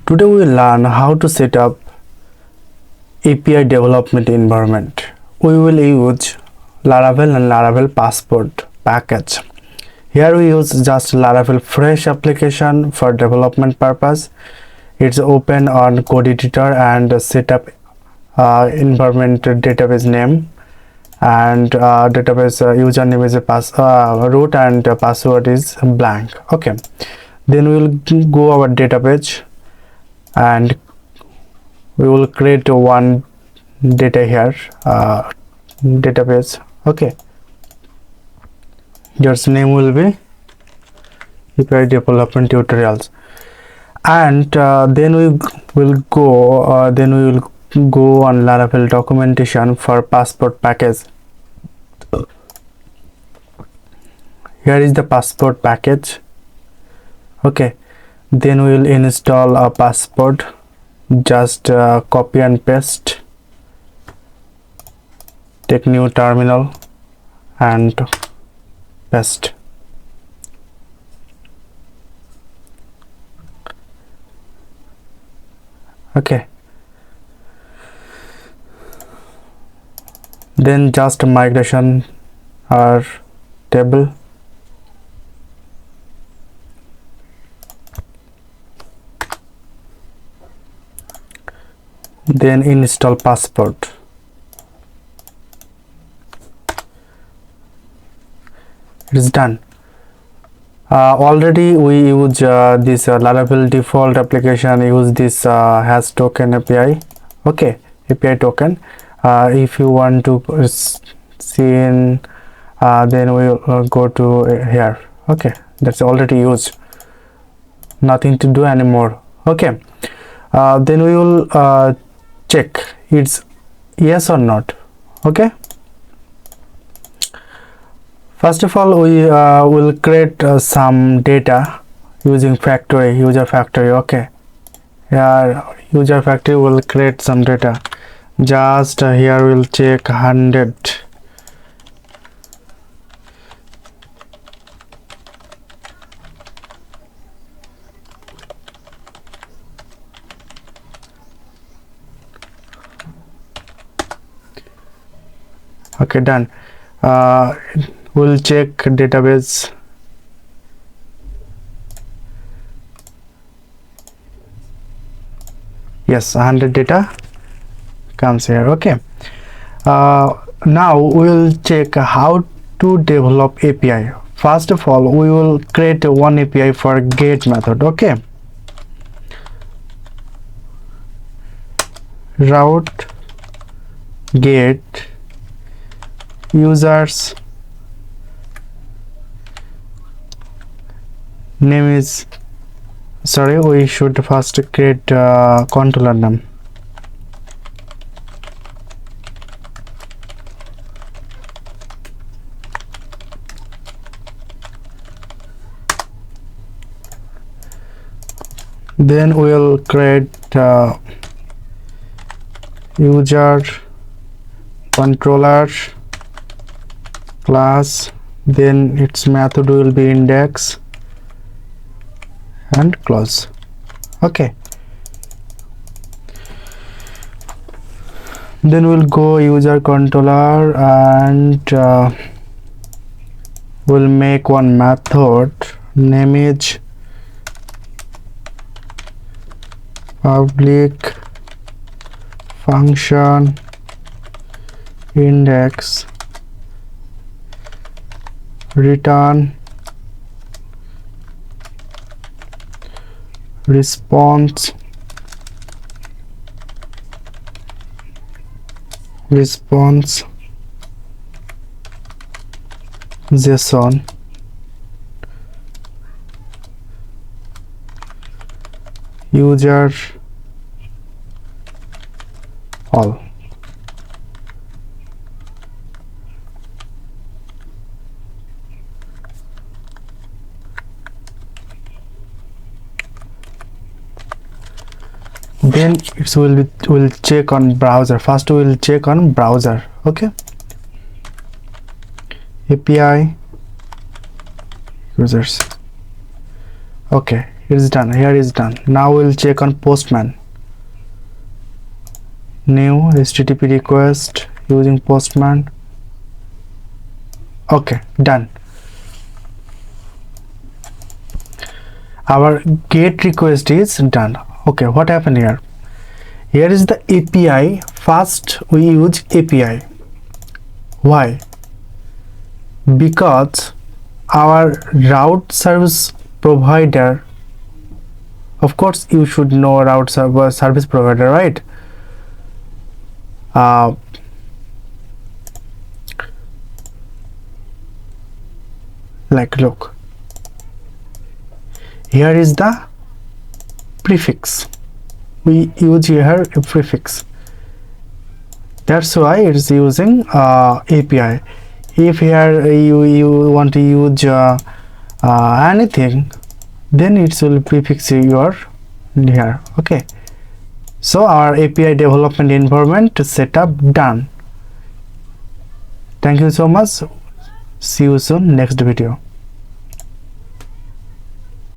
Today we will learn how to set up API development environment. We will use Laravel and Laravel passport package. Here we use just Laravel fresh application for development purpose. It's open on code editor and set up environment database name and database username is a root and password is blank. Okay, then we will go our database and we will create one data here database. Okay, your name will be API development tutorials, and then we will go on Laravel documentation for passport package. Here is the passport package. Okay, then we will install a passport. Just copy and paste, take new terminal and paste. Okay, then just migration or table. Then install passport. It's done. Already we use this Laravel default application use this hash token API. Okay, API token. If you want to see in then we will go to here. Okay, that's already used, nothing to do anymore. Okay, then we will check it's yes or not. Okay, first of all we will create some data using user factory. Okay, user factory will create some data. Just here we'll check 100. Okay, done. We'll check database. Yes, 100 data comes here. Okay, now we'll check how to develop API. First of all, we will create one API for get method. Okay, route get users name is we should first create controller name. Then we'll create user controller class, then its method will be index and close. Okay, then we'll go user controller and we'll make one method, name is public function index return response JSON user all. Then it will check on browser. First we will check on browser. Okay, API users. Okay, it's done. Here is done. Now we'll check on Postman. New HTTP request using Postman. Okay, done. Our GET request is done. Okay, what happened here? Here is the API. First we use API. Why? Because our route service provider, of course you should know route service provider, right? Like look, here is the prefix. We use here a prefix. That's why it is using API. If here you want to use anything, then it will prefix your here. Okay, so our API development environment setup done. Thank you so much. See you soon next video.